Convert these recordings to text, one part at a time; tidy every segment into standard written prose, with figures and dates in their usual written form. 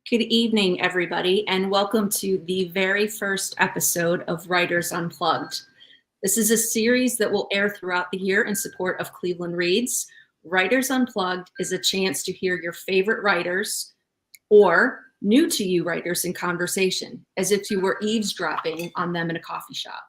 Good evening, everybody, and welcome to the very first episode of Writers Unplugged. This is a series that will air throughout the year in support of Cleveland Reads. Writers Unplugged is a chance to hear your favorite writers or new to you writers in conversation, as if you were eavesdropping on them in a coffee shop.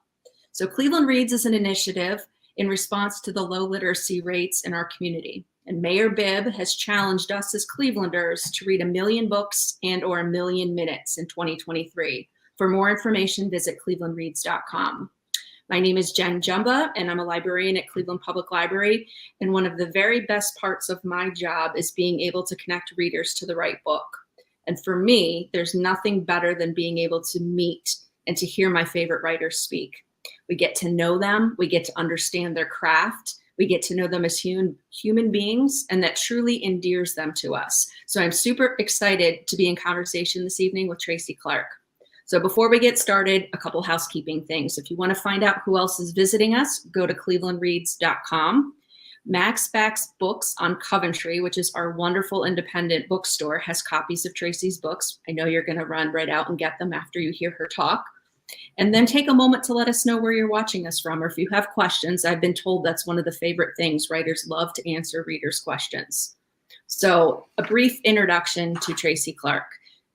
So Cleveland Reads is an initiative in response to the low literacy rates in our community. And Mayor Bibb has challenged us as Clevelanders to read 1 million books and or 1 million minutes in 2023. For more information, visit clevelandreads.com. My name is Jen Jumba, and I'm a librarian at Cleveland Public Library. And one of the very best parts of my job is being able to connect readers to the right book. And for me, there's nothing better than being able to meet and to hear my favorite writers speak. We get to know them, we get to understand their craft, we get to know them as human beings, and that truly endears them to us. So I'm super excited to be in conversation this evening with Tracy Clark. So before we get started, a couple housekeeping things. If you want to find out who else is visiting us, go to clevelandreads.com. Max Backs Books on Coventry, which is our wonderful independent bookstore, has copies of Tracy's books. I know you're going to run right out and get them after you hear her talk. And then take a moment to let us know where you're watching us from, or if you have questions. I've been told that's one of the favorite things. Writers love to answer readers' questions. So a brief introduction to Tracy Clark.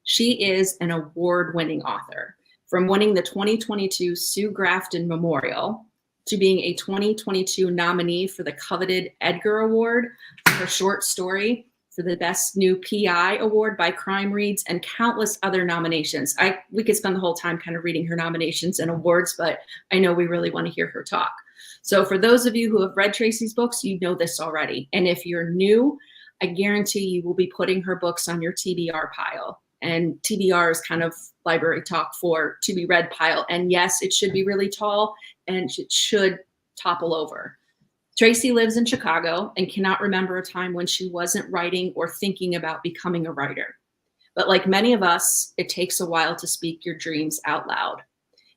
She is an award-winning author, from winning the 2022 Sue Grafton Memorial to being a 2022 nominee for the coveted Edgar Award for her short story, for the Best New PI Award by Crime Reads, and countless other nominations. We could spend the whole time kind of reading her nominations and awards, but I know we really want to hear her talk. So for those of you who have read Tracy's books, you know this already. And if you're new, I guarantee you will be putting her books on your TBR pile. And TBR is kind of library talk for to be read pile. And yes, it should be really tall and it should topple over. Tracy lives in Chicago and cannot remember a time when she wasn't writing or thinking about becoming a writer. But like many of us, it takes a while to speak your dreams out loud.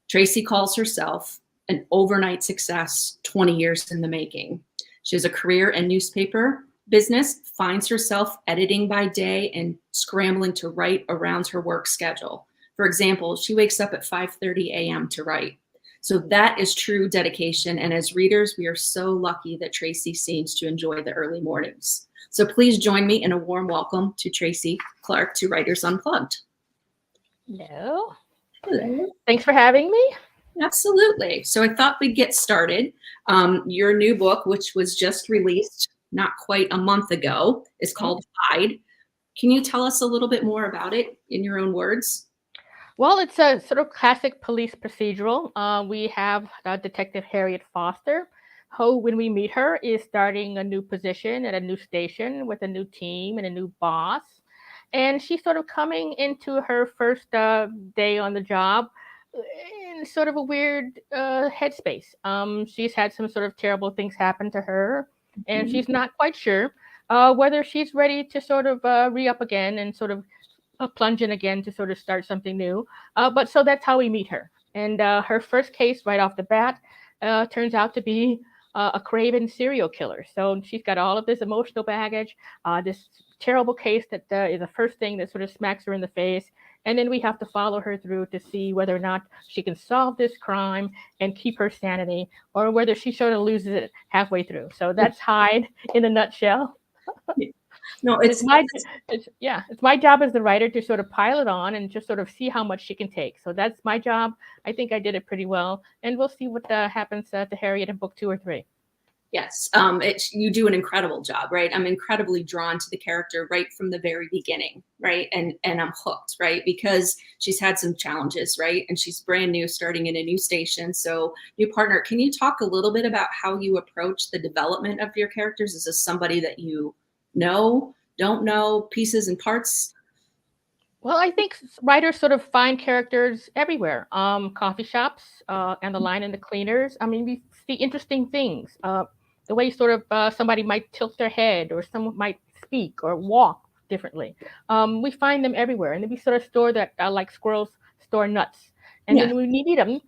Tracy calls herself an overnight success, 20 years in the making. She has a career in newspaper business, finds herself editing by day and scrambling to write around her work schedule. For example, she wakes up at 5:30 a.m. to write. So that is true dedication. And as readers, we are so lucky that Tracy seems to enjoy the early mornings. So please join me in a warm welcome to Tracy Clark to Writers Unplugged. Hello. Hello. Thanks for having me. Absolutely. So I thought we'd get started. Your new book, which was just released not quite a month ago, is called Hide. Can you tell us a little bit more about it in your own words? Well, it's a sort of classic police procedural. We have Detective Harriet Foster, who, when we meet her, is starting a new position at a new station with a new team and a new boss. And she's sort of coming into her first day on the job in sort of a weird headspace. She's had some sort of terrible things happen to her, and she's not quite sure whether she's ready to sort of re-up again and sort of plunge in again to sort of start something new. But so that's how we meet her. And her first case right off the bat turns out to be a craven serial killer. So she's got all of this emotional baggage, this terrible case that is the first thing that sort of smacks her in the face. And then we have to follow her through to see whether or not she can solve this crime and keep her sanity, or whether she sort of loses it halfway through. So that's Hide in a nutshell. No, it's my job as the writer to sort of pile it on and just sort of see how much she can take. So that's my job. I think I did it pretty well, and we'll see what happens to Harriet in book 2 or 3. Yes, you do an incredible job, right? I'm incredibly drawn to the character right from the very beginning, right? And I'm hooked, right? Because she's had some challenges, right? And she's brand new, starting in a new station. So new partner, can you talk a little bit about how you approach the development of your characters? Is this somebody that you know, don't know, pieces and parts? Well, I think writers sort of find characters everywhere. Coffee shops and the line in the cleaners. I mean, we see interesting things. The way sort of somebody might tilt their head, or someone might speak or walk differently. We find them everywhere. And then we sort of store that like squirrels store nuts. And then when we need them,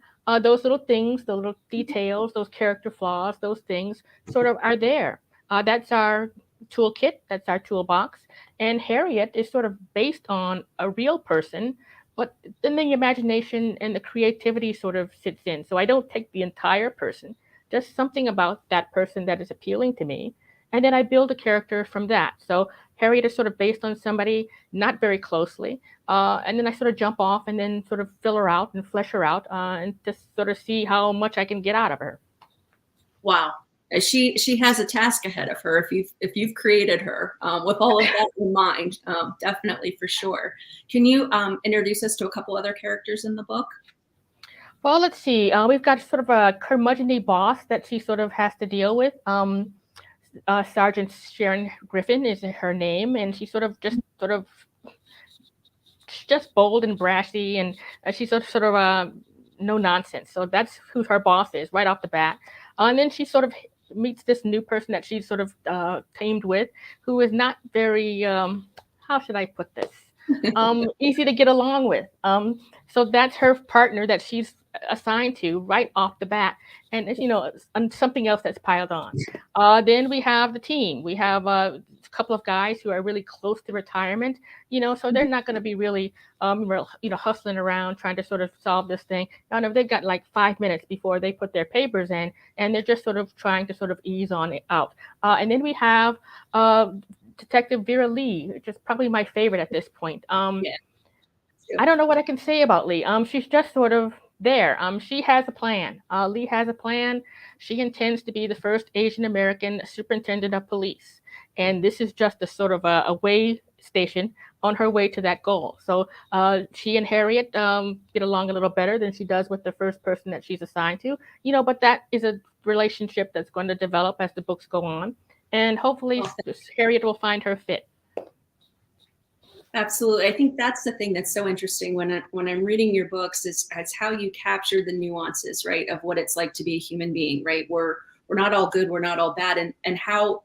those little things, the little details, those character flaws, those things sort of are there. That's our toolkit. That's our toolbox. And Harriet is sort of based on a real person, but then the imagination and the creativity sort of sits in. So I don't take the entire person, just something about that person that is appealing to me. And then I build a character from that. So Harriet is sort of based on somebody, not very closely. And then I sort of jump off and then sort of fill her out and flesh her out and just sort of see how much I can get out of her. Wow. She has a task ahead of her if you've created her with all of that in mind, definitely, for sure. Can you introduce us to a couple other characters in the book? Well, let's see. We've got sort of a curmudgeonly boss that she sort of has to deal with. Sergeant Sharon Griffin is her name, and she's just bold and brashy, and she's sort of no nonsense. So that's who her boss is right off the bat. And then she sort of meets this new person that she's sort of tamed with, who is not very, how should I put this? Easy to get along with. So that's her partner that she's assigned to right off the bat, and and something else that's piled on. Then we have the team. We have a couple of guys who are really close to retirement, so they're not going to be really, hustling around trying to sort of solve this thing. No, they've got like 5 minutes before they put their papers in, and they're just sort of trying to sort of ease on it out. And then we have Detective Vera Lee, which is probably my favorite at this point. Yeah. I don't know what I can say about Lee. She's just sort of there. She has a plan. Lee has a plan. She intends to be the first Asian American superintendent of police, and this is just a sort of a way station on her way to that goal. So she and Harriet get along a little better than she does with the first person that she's assigned to. But that is a relationship that's going to develop as the books go on, and hopefully Harriet will find her fit. Absolutely. I think that's the thing that's so interesting when I'm reading your books is how you capture the nuances, right, of what it's like to be a human being, right? We're not all good, we're not all bad, and how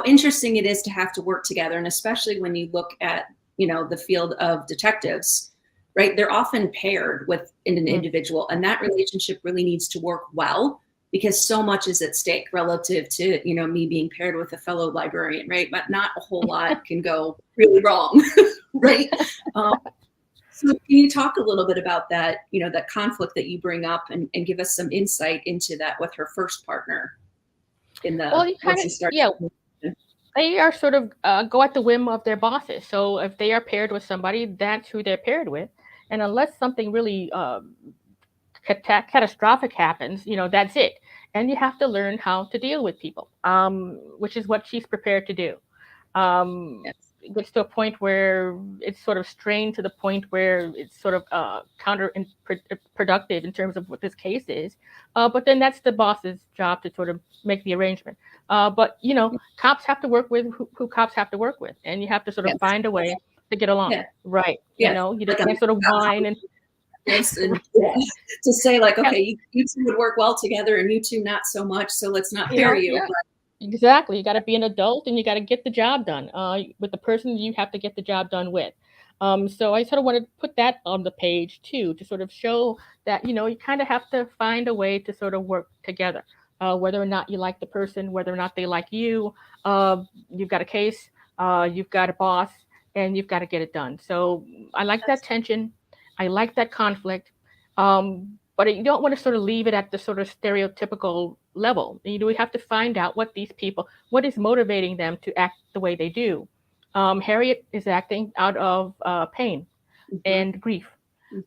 interesting it is to have to work together, and especially when you look at the field of detectives, right? They're often paired with an individual, and that relationship really needs to work well, because so much is at stake relative to me being paired with a fellow librarian, right? But not a whole lot can go really wrong, right? So can you talk a little bit about that, that conflict that you bring up, and give us some insight into that with her first partner in the they are sort of go at the whim of their bosses. So if they are paired with somebody, that's who they're paired with, and unless something really catastrophic happens, that's it. And you have to learn how to deal with people, which is what she's prepared to do. Yes. It gets to a point where it's sort of strained to the point where it's sort of counterproductive in terms of what this case is. But then that's the boss's job to sort of make the arrangement. But cops have to work with who cops have to work with, and you have to sort of find a way to get along. Yeah. Right. You just can't sort of whine and to say like, okay, you two would work well together, and you two not so much, so let's not pair you. Yeah. Exactly. You got to be an adult, and you got to get the job done with the person you have to get the job done with. So I sort of wanted to put that on the page too, to sort of show that you kind of have to find a way to sort of work together, whether or not you like the person, whether or not they like you. You've got a case, you've got a boss, and you've got to get it done. So I like that tension. I like that conflict, but you don't want to sort of leave it at the sort of stereotypical level. We have to find out what is motivating them to act the way they do. Harriet is acting out of pain and grief.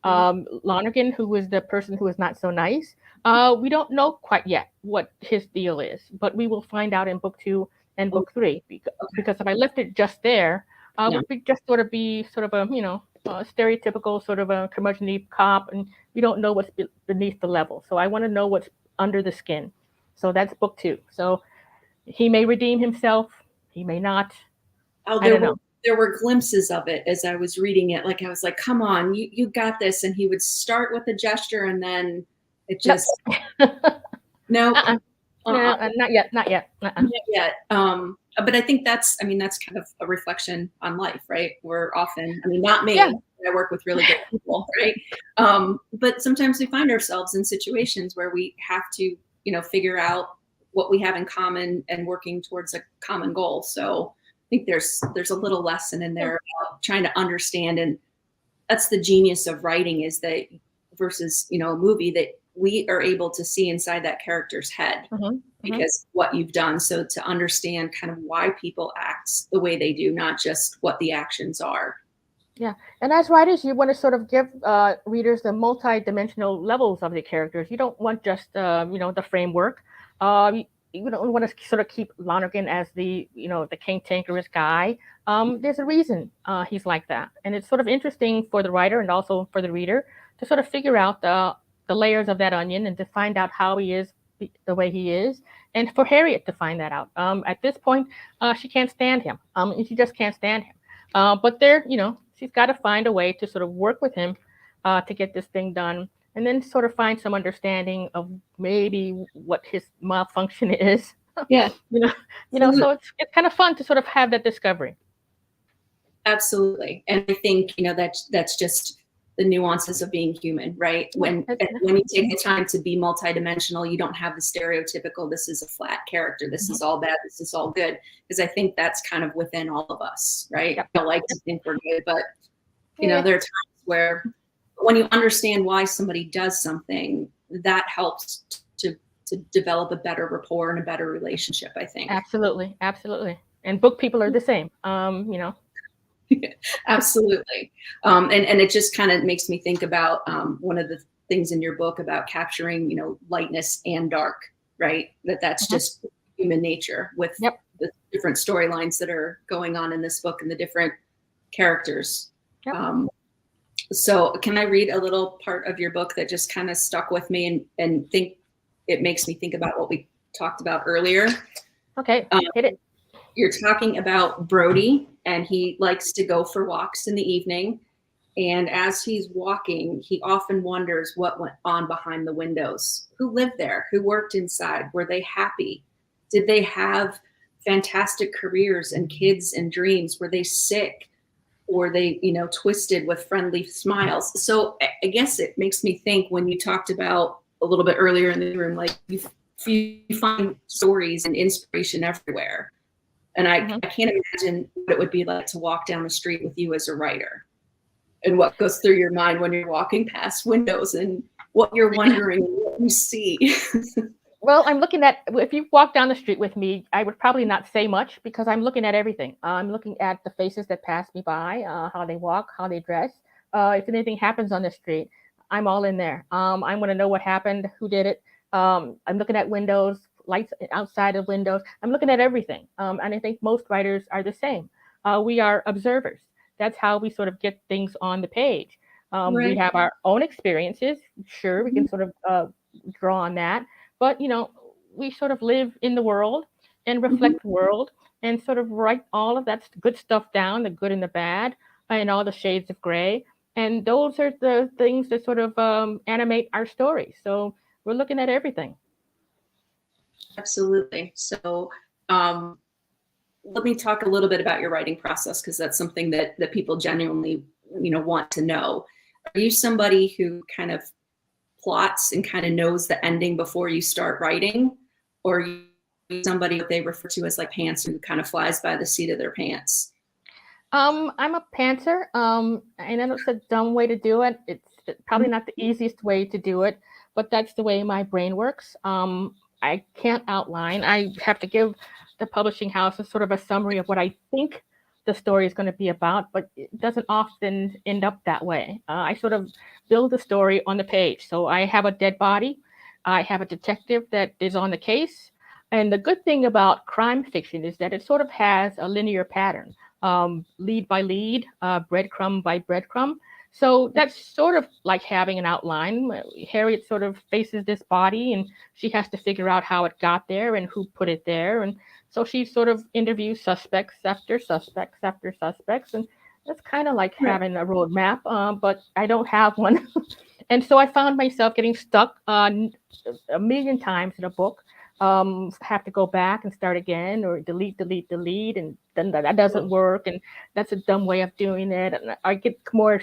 Lonergan, who is the person who is not so nice, we don't know quite yet what his deal is, but we will find out in book 2 and book 3, because if I left it just there, would just sort of be sort of a stereotypical sort of a curmudgeonly cop, and we don't know what's beneath the level. So I want to know what's under the skin. So that's book 2. So he may redeem himself, he may not. I don't know. There were glimpses of it as I was reading it. Like I was like, come on, you got this. And he would start with a gesture, and then it just no. Not yet. Not yet. But I think that's kind of a reflection on life, right? We're often, not me, I work with really good people, right? But sometimes we find ourselves in situations where we have to, figure out what we have in common and working towards a common goal. So I think there's a little lesson in there about trying to understand, and that's the genius of writing, is that versus, you know, a movie, that we are able to see inside that character's head because what you've done. So to understand kind of why people act the way they do, not just what the actions are. Yeah, and as writers, you want to sort of give readers the multi-dimensional levels of the characters. You don't want just the framework. You don't want to sort of keep Lonergan as the the cantankerous guy. There's a reason he's like that, and it's sort of interesting for the writer and also for the reader to sort of figure out the layers of that onion and to find out how he is the way he is, and for Harriet to find that out. At this point, she can't stand him. She just can't stand him. But she's got to find a way to sort of work with him to get this thing done, and then sort of find some understanding of maybe what his malfunction is. Yeah, So it's kind of fun to sort of have that discovery. Absolutely, and I think that's just the nuances of being human, right? When you take the time to be multidimensional, you don't have the stereotypical, this is a flat character, this is all bad, this is all good, because I think that's kind of within all of us, right? I don't like to think we're good, but there are times where when you understand why somebody does something, that helps to develop a better rapport and a better relationship, I think. Absolutely. And book people are the same, Absolutely. And it just kind of makes me think about one of the things in your book about capturing, lightness and dark, right? That's just human nature with the different storylines that are going on in this book and the different characters. So can I read a little part of your book that just kind of stuck with me and think it makes me think about what we talked about earlier? Okay, hit it. You're talking about Brody, and he likes to go for walks in the evening. And as he's walking, he often wonders what went on behind the windows. Who lived there? Who worked inside? Were they happy? Did they have fantastic careers and kids and dreams? Were they sick? Or they, twisted with friendly smiles? So I guess it makes me think, when you talked about a little bit earlier in the room, like you find stories and inspiration everywhere. And I can't imagine what it would be like to walk down the street with you as a writer, and what goes through your mind when you're walking past windows and what you're wondering, what you see. Well, I'm looking at, if you walk down the street with me, I would probably not say much because I'm looking at everything. I'm looking at the faces that pass me by, how they walk, how they dress. If anything happens on the street, I'm all in there. I want to know what happened, who did it. I'm looking at windows, lights outside of windows. I'm looking at everything. And I think most writers are the same. We are observers. That's how we sort of get things on the page. Right. We have our own experiences. Sure, we can sort of draw on that. But, we sort of live in the world and reflect the world and sort of write all of that good stuff down, the good and the bad, and all the shades of gray. And those are the things that sort of animate our story. So we're looking at everything. Absolutely. So let me talk a little bit about your writing process, because that's something that people genuinely, want to know. Are you somebody who kind of plots and kind of knows the ending before you start writing, or are you somebody that they refer to as like pants, who kind of flies by the seat of their pants? I'm a pantser. I know it's a dumb way to do it. It's probably not the easiest way to do it, but that's the way my brain works. I can't outline. I have to give the publishing house a sort of a summary of what I think the story is going to be about, but it doesn't often end up that way. I sort of build the story on the page. So I have a dead body. I have a detective that is on the case. And the good thing about crime fiction is that it sort of has a linear pattern, lead by lead, breadcrumb by breadcrumb. So that's sort of like having an outline. Harriet sort of faces this body, and she has to figure out how it got there and who put it there. And so she sort of interviews suspects after suspects after suspects. And that's kind of like having a roadmap, but I don't have one. And so I found myself getting stuck a million times in a book. Have to go back and start again, or delete, and then that doesn't work, and that's a dumb way of doing it. And I get more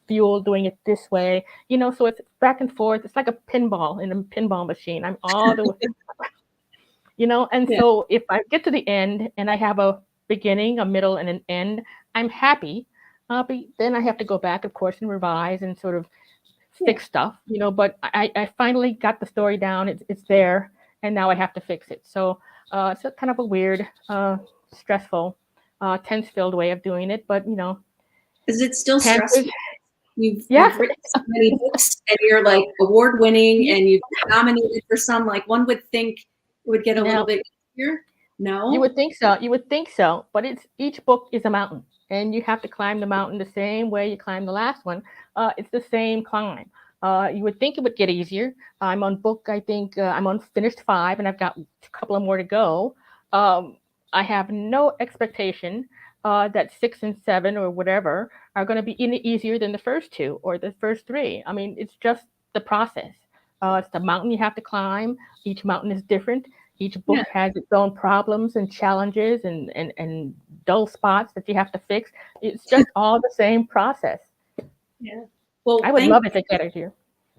fuel doing it this way, so it's back and forth. It's like a pinball in a pinball machine. I'm all the way. And Yeah. so if I get to the end and I have a beginning, a middle, and an end, I'm happy. But then I have to go back, of course, and revise and sort of fix stuff, but I finally got the story down. It's there, and now I have to fix it. So it's a kind of a weird, stressful, tense-filled way of doing it, but Is it still Panthers, stressful? You've yeah, written so many books and you're like award winning and you've been nominated for some. Like one would think it would get a little no, bit easier. you No? would think so. You would think so, but each book is a mountain, and you have to climb the mountain the same way you climbed the last one. It's the same climb. You would think it would get easier. I'm on book. I think I'm on finished 5, and I've got a couple of more to go. Um, I have no expectation that 6 and 7 or whatever are going to be any easier than the first 2 or the first 3. I mean, it's just the process. It's the mountain you have to climb. Each mountain is different. Each Yeah. book has its own problems and challenges and dull spots that you have to fix. It's just all the same process. Yeah. Well, I would love it to get it here.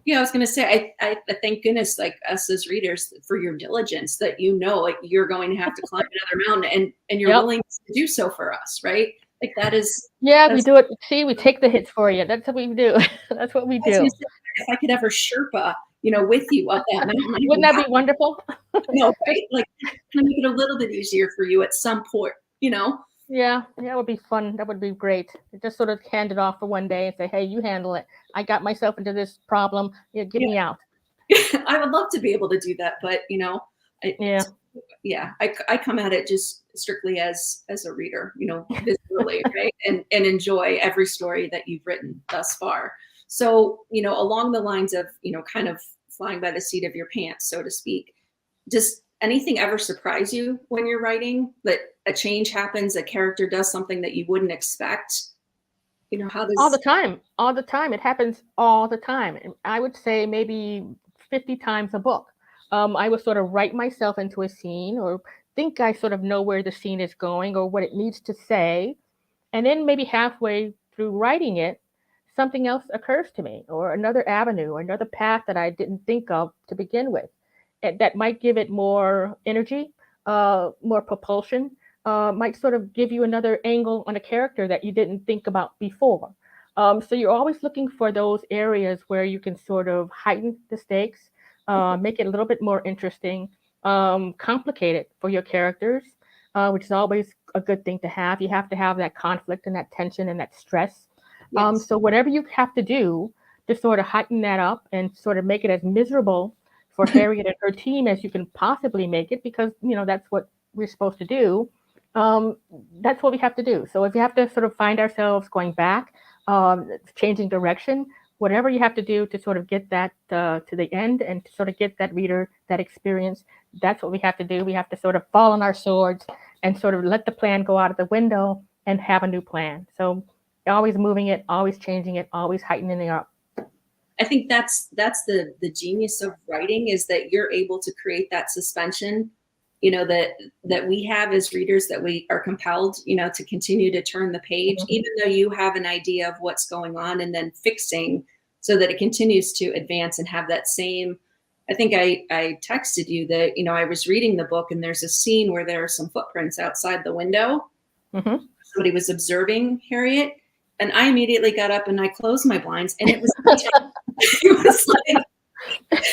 yeah, I was going to say, I thank goodness, like us as readers, for your diligence that like you're going to have to climb another mountain and you're Yep. willing to do so for us, right? Like that is. Yeah, we That's, do it. See, we take the hits for you. That's what we do. That's what we I was do. gonna say, if I could ever Sherpa, with you up that mountain, I'd Wouldn't be that be happy. wonderful? Right? Like, can I make it a little bit easier for you at some point? Yeah, that would be fun. That would be great. Just sort of hand it off for one day and say, "Hey, you handle it. I got myself into this problem. Get Yeah. me out." I would love to be able to do that, but I, Yeah. yeah, I come at it just strictly as a reader, visually, right? And enjoy every story that you've written thus far. So, along the lines of, kind of flying by the seat of your pants, so to speak, does anything ever surprise you when you're writing that a change happens, a character does something that you wouldn't expect? How All the does time. All the time. It happens all the time. And I would say maybe 50 times a book. I would sort of write myself into a scene or think I sort of know where the scene is going or what it needs to say. And then maybe halfway through writing it, something else occurs to me or another avenue or another path that I didn't think of to begin with. That might give it more energy, more propulsion, might sort of give you another angle on a character that you didn't think about before. So you're always looking for those areas where you can sort of heighten the stakes, make it a little bit more interesting, complicate it for your characters, which is always a good thing to have. You have to have that conflict and that tension and that stress. yes. So whatever you have to do to sort of heighten that up and sort of make it as miserable for Harriet and her team as you can possibly make it, because that's what we're supposed to do. Um, that's what we have to do. So if you have to sort of find ourselves going back, changing direction, whatever you have to do to sort of get that to the end and to sort of get that reader that experience, that's what we have to do. We have to sort of fall on our swords and sort of let the plan go out of the window and have a new plan. So always moving it, always changing it, always heightening it up. I think that's the genius of writing, is that you're able to create that suspension, that we have as readers, that we are compelled, to continue to turn the page, Mhm. even though you have an idea of what's going on, and then fixing so that it continues to advance and have that same. I think I texted you that, I was reading the book and there's a scene where there are some footprints outside the window. Mhm. Somebody was observing Harriet, and I immediately got up and I closed my blinds, and it was it was like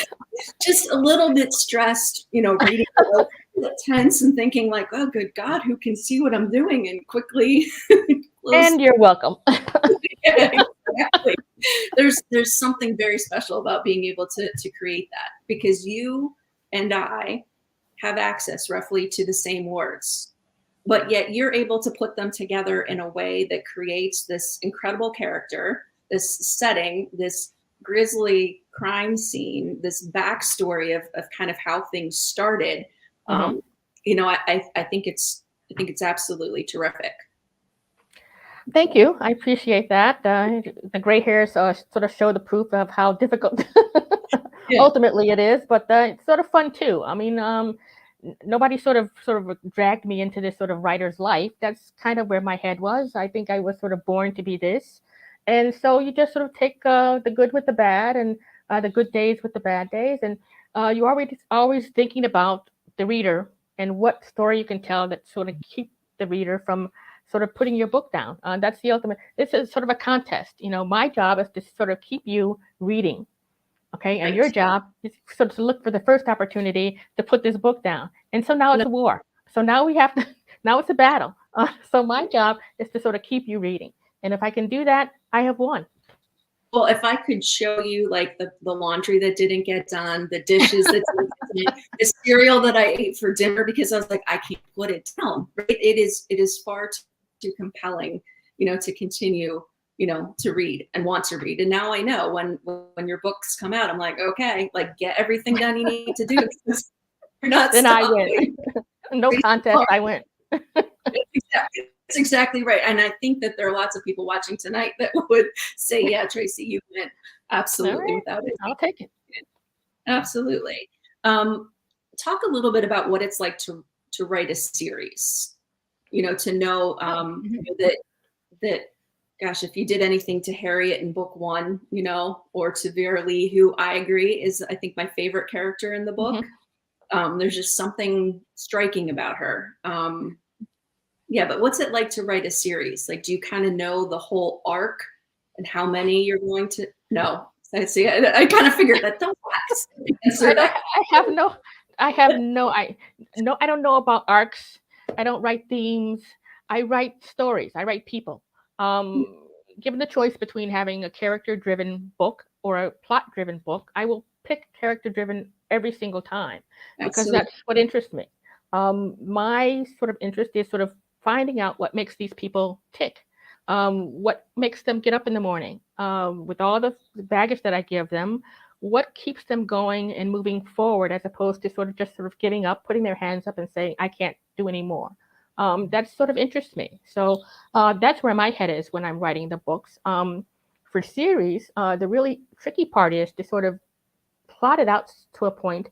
just a little bit stressed, reading a bit tense and thinking like, oh, good God, who can see what I'm doing? And quickly close. And you're welcome. Yeah, exactly. There's something very special about being able to create that, because you and I have access roughly to the same words, but yet you're able to put them together in a way that creates this incredible character, this setting, this grisly crime scene, this backstory of kind of how things started. Mhm. Um, I think it's absolutely terrific. Thank you. I appreciate that. The gray hairs sort of show the proof of how difficult Yeah. ultimately it is, but it's sort of fun too. I mean, nobody sort of dragged me into this sort of writer's life. That's kind of where my head was. I think I was sort of born to be this, and so you just sort of take the good with the bad and the good days with the bad days, and you always thinking about the reader and what story you can tell that sort of keep the reader from sort of putting your book down. That's the ultimate. This is sort of a contest. My job is to sort of keep you reading. Okay, and your job is sort of to look for the first opportunity to put this book down. And so now it's a war. So now we have to, now it's a battle. So my job is to sort of keep you reading. And if I can do that, I have won. Well, if I could show you like the laundry that didn't get done, the dishes that didn't get done, the cereal that I ate for dinner because I was like, I can't put it down. Right? It is far too compelling, to continue, to read and want to read. And now I know when your books come out, I'm like, okay, like get everything done you need to do. You're not then stopping. I win. No contest, I win. That's exactly right. And I think that there are lots of people watching tonight that would say, yeah, Tracy, you win. Absolutely. Right. Without it. I'll take it. Absolutely. Talk a little bit about what it's like to write a series, to know that, gosh, if you did anything to Harriet in book 1, or to Vera Lee, who I agree is, I think, my favorite character in the book. There's just something striking about her. Yeah, but what's it like to write a series? Like, do you kind of know the whole arc and how many you're going to? No, I see. I kind of figured that. Don't answer that. I don't know about arcs. I don't write themes. I write stories. I write people. Given the choice between having a character-driven book or a plot-driven book, I will pick character-driven every single time because that's what interests me. My sort of interest is sort of finding out what makes these people tick, what makes them get up in the morning, with all the baggage that I give them, what keeps them going and moving forward as opposed to sort of giving up, putting their hands up and saying, I can't do anymore. That sort of interests me. So that's where my head is when I'm writing the books. For series, the really tricky part is to sort of plot it out to a point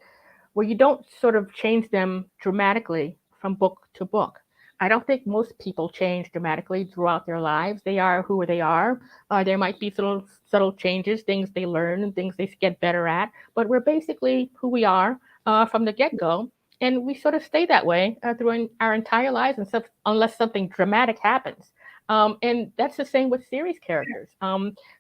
where you don't sort of change them dramatically from book to book. I don't think most people change dramatically throughout their lives. They are who they are. There might be subtle changes, things they learn and things they get better at, but we're basically who we are from the get-go. And we sort of stay that way through our entire lives unless something dramatic happens. And that's the same with series characters.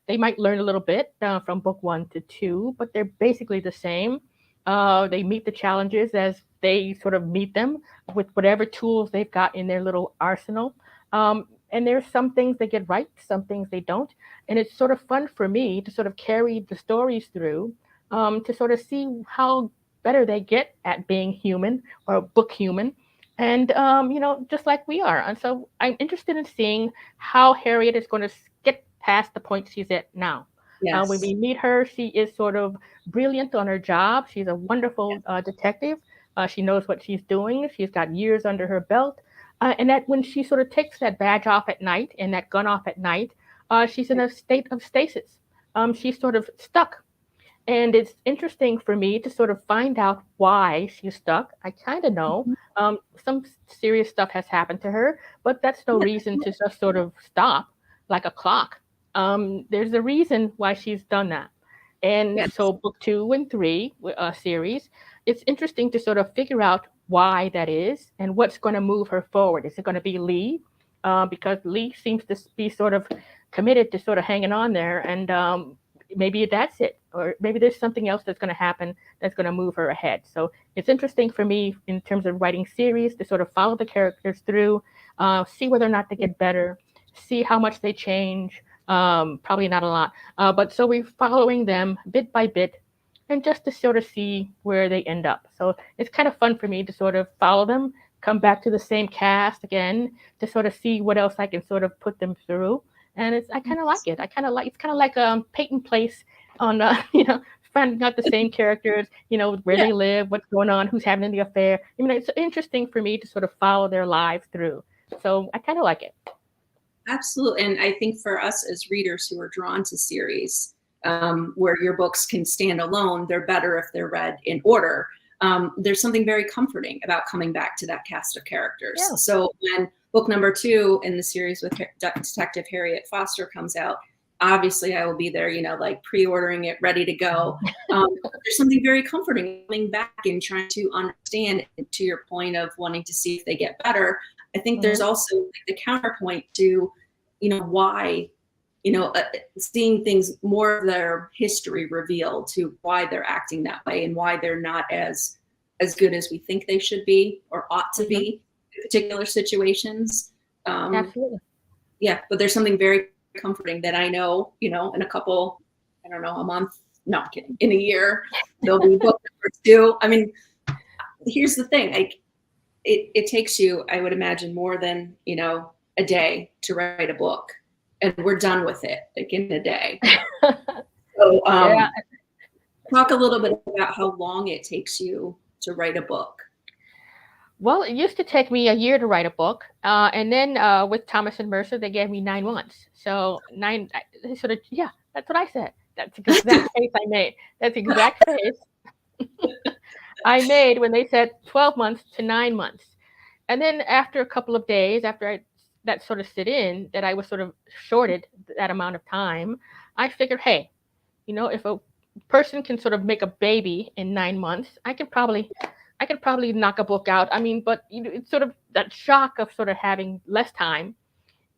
They might learn a little bit from book 1 to 2, but they're basically the same. They meet the challenges as they sort of meet them with whatever tools they've got in their little arsenal. And there's some things they get right, some things they don't. And it's sort of fun for me to sort of carry the stories through to sort of see how better they get at being human or book human. And, just like we are. And so I'm interested in seeing how Harriet is going to get past the point she's at now. Yes. When we meet her, she is sort of brilliant on her job. She's a wonderful detective. She knows what she's doing. She's got years under her belt. And that when she sort of takes that badge off at night and that gun off at night, she's in a state of stasis. She's sort of stuck. And it's interesting for me to sort of find out why she's stuck. I kind of know some serious stuff has happened to her, but that's no reason to just sort of stop like a clock. There's a reason why she's done that. And so book 2 and 3 series, it's interesting to sort of figure out why that is and what's going to move her forward. Is it going to be Lee? Because Lee seems to be sort of committed to sort of hanging on there, and maybe that's it. Or maybe there's something else that's going to happen that's going to move her ahead. So it's interesting for me in terms of writing series to sort of follow the characters through, see whether or not they get better, see how much they change. Probably not a lot, but so we're following them bit by bit and just to sort of see where they end up. So it's kind of fun for me to sort of follow them, come back to the same cast again to sort of see what else I can sort of put them through. And I kind of like it. It's kind of like Peyton Place on, finding out the same characters, where they live, what's going on, who's having the affair. It's interesting for me to sort of follow their lives through. So I kind of like it. Absolutely. And I think for us as readers who are drawn to series where your books can stand alone, they're better if they're read in order. There's something very comforting about coming back to that cast of characters. Yeah. So when book number 2 in the series with Detective Harriet Foster comes out, obviously I will be there, like pre-ordering it, ready to go. There's something very comforting coming back and trying to understand, to your point of wanting to see if they get better. I think there's also the counterpoint to, why, seeing things, more of their history revealed, to why they're acting that way and why they're not as good as we think they should be or ought to be in particular situations. Absolutely. Yeah, but there's something very comforting that I know, in a couple, I don't know, a month, no, I'm kidding, in a year, there'll be book number 2. I mean, here's the thing, it takes you, I would imagine, more than, a day to write a book, and we're done with it, like in a day. So talk a little bit about how long it takes you to write a book. Well, it used to take me a year to write a book, and then with Thomas and Mercer, they gave me 9 months. So sort of, yeah, that's what I said. That's the exact face I made. That's the exact face I made when they said 12 months to 9 months. And then after a couple of days, after that sort of sit in, that I was sort of shorted that amount of time, I figured, hey, if a person can sort of make a baby in 9 months, I could probably knock a book out. I mean, but it's sort of that shock of sort of having less time,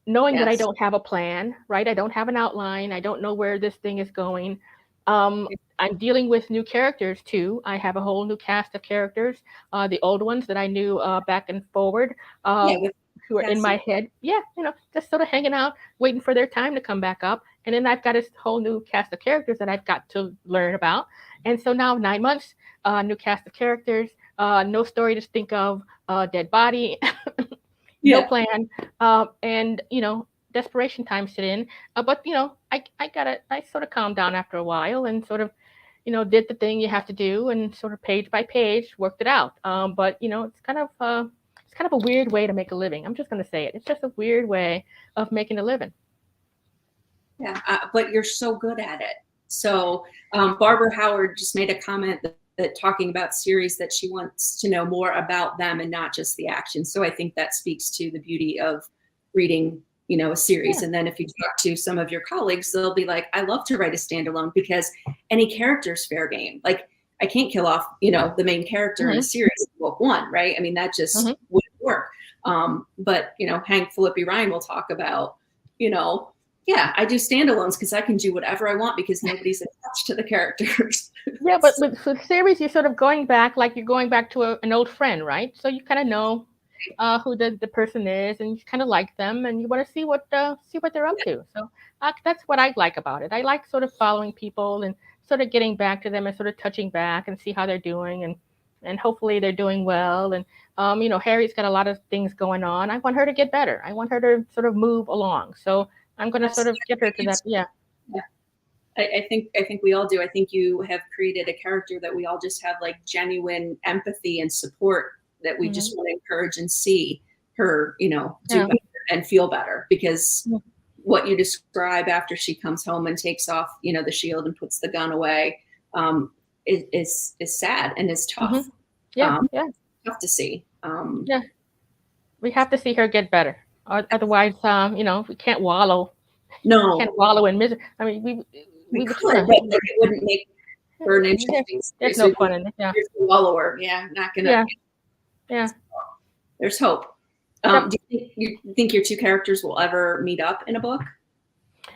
knowing that I don't have a plan, right? I don't have an outline. I don't know where this thing is going. I'm dealing with new characters too. I have a whole new cast of characters. The old ones that I knew back and forward, who are in my head. Yeah, just sort of hanging out, waiting for their time to come back up. And then I've got this whole new cast of characters that I've got to learn about. And so now 9 months, new cast of characters, no story to think of, dead body, no plan, and desperation time set in. But I sort of calmed down after a while and sort of, did the thing you have to do and sort of page by page worked it out. But it's kind of a weird way to make a living. I'm just going to say it. It's just a weird way of making a living. Yeah, but you're so good at it. So Barbara Howard just made a comment that talking about series that she wants to know more about them and not just the action. So I think that speaks to the beauty of reading, a series. And then if you talk to some of your colleagues, they'll be like, I love to write a standalone because any character's fair game. Like I can't kill off, the main character in a series in book 1, right? I mean, that just wouldn't work. But, Hank Philippi Ryan will talk about, I do standalones because I can do whatever I want because nobody's attached to the characters. Yeah, but with the series, you're sort of going back, like you're going back to an old friend, right? So you kind of know who the person is, and you kind of like them, and you want to see what they're up to. So that's what I like about it. I like sort of following people and sort of getting back to them and sort of touching back and see how they're doing, and hopefully they're doing well. And Harriet's got a lot of things going on. I want her to get better. I want her to sort of move along. So I'm going to sort of get her to that. Yeah. I think we all do. I think you have created a character that we all just have like genuine empathy and support that we just want to encourage and see her, do better and feel better, because what you describe after she comes home and takes off, the shield and puts the gun away, is sad and is tough. Tough to see. We have to see her get better. Otherwise, we can't wallow. No, we can't wallow in misery. I mean, we could, but it wouldn't make her an interesting. There's no fun in it. Yeah, here's the wallower. Yeah, not gonna. Yeah. There's hope. Do you think your 2 characters will ever meet up in a book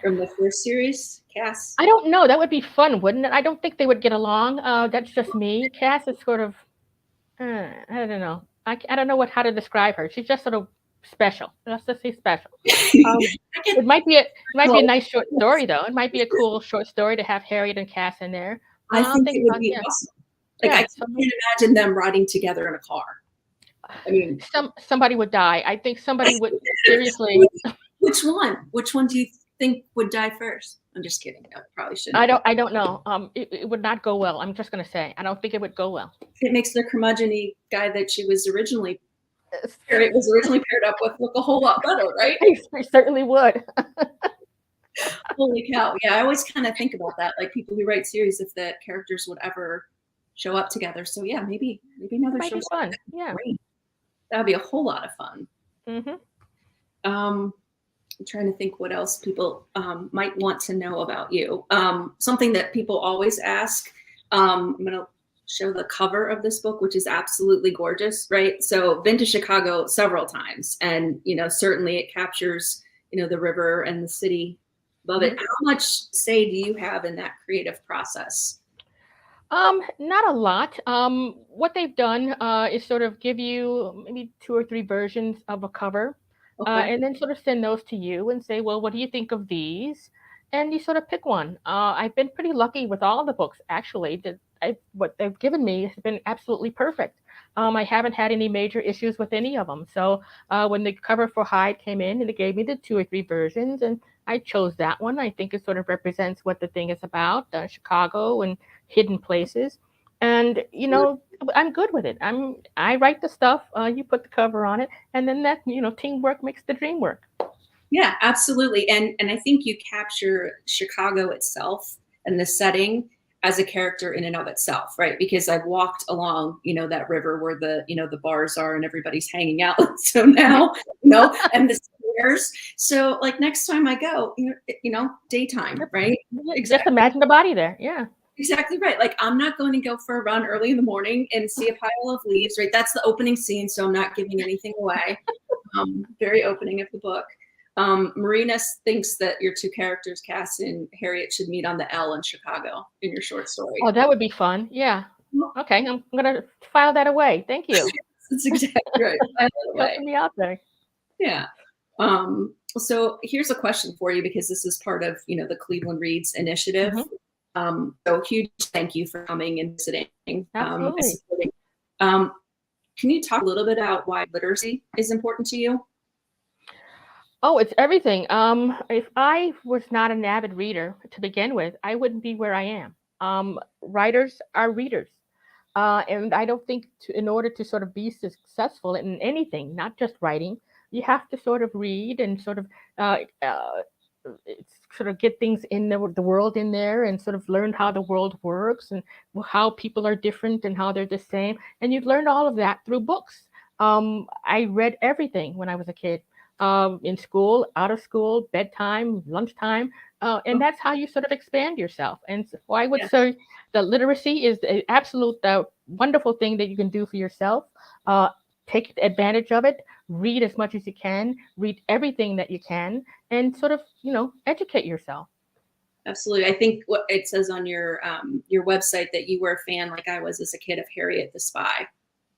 from the first series, Cass? I don't know. That would be fun, wouldn't it? I don't think they would get along. That's just me. Cass is sort of, I don't know. I don't know how to describe her. She's just sort of special. Let's just say special. It might be a nice short story though. It might be a cool short story to have Harriet and Cass in there. I think it would be awesome. Like I can't imagine them riding together in a car. I mean, somebody would die. I think somebody would seriously. Which one? Which one do you think would die first? I'm just kidding. I probably shouldn't. I don't know. It would not go well. I'm just going to say. I don't think it would go well. It makes the curmudgeon-y guy that she was originally paired up with look a whole lot better, right? I certainly would. Holy cow. Yeah, I always kind of think about that, like people who write series, if the characters would ever show up together. So yeah, maybe another show. Fun. Yeah. Great. That would be a whole lot of fun. I'm trying to think what else people might want to know about you. Something that people always ask. I'm going to show the cover of this book, which is absolutely gorgeous, right? So, been to Chicago several times, and certainly it captures the river and the city above it. Mhm. How much say do you have in that creative process? Not a lot. What they've done is sort of give you maybe 2 or 3 versions of a cover, Okay. and then sort of send those to you and say, well, what do you think of these? And you sort of pick one. I've been pretty lucky with all the books, actually. What they've given me has been absolutely perfect. I haven't had any major issues with any of them. So when the cover for Hyde came in, and it gave me the 2 or 3 versions, and I chose that one. I think it sort of represents what the thing is about, Chicago and hidden places. And I'm good with it. I write the stuff, you put the cover on it, and then that teamwork makes the dream work. Yeah, absolutely. And I think you capture Chicago itself and the setting as a character in and of itself, right? Because I've walked along, that river where the bars are and everybody's hanging out. So now, and the squares. So like next time I go, daytime, right? Just Exactly. imagine the body there. Yeah. Exactly right. Like I'm not going to go for a run early in the morning and see a pile of leaves, right? That's the opening scene, so I'm not giving anything away. Very opening of the book. Marina thinks that your two characters, Cass and Harriet, should meet on the L in Chicago in your short story. Oh, that would be fun. Yeah. Okay, I'm gonna file that away. Thank you. That's exactly right. By the way. Helping me out there. Yeah. So here's a question for you because this is part of the Cleveland Reads initiative. Mhm. So huge thank you for coming and visiting. Absolutely. Can you talk a little bit about why literacy is important to you? Oh, it's everything. If I was not an avid reader to begin with, I wouldn't be where I am. Writers are readers. And I don't think in order to sort of be successful in anything, not just writing, you have to sort of read and sort of uh, uh, sort of get things in the world in there and sort of learn how the world works and how people are different and how they're the same. And you've learned all of that through books. I read everything when I was a kid, in school, out of school, bedtime, lunchtime. And that's how you sort of expand yourself. And so I would Yeah, say that literacy is the absolute wonderful thing that you can do for yourself. Uh, Take advantage of it. Read as much as you can. Read everything that you can, and sort of educate yourself. absolutely. I think what it says on your website that you were a fan, like I was as a kid, of Harriet the Spy. I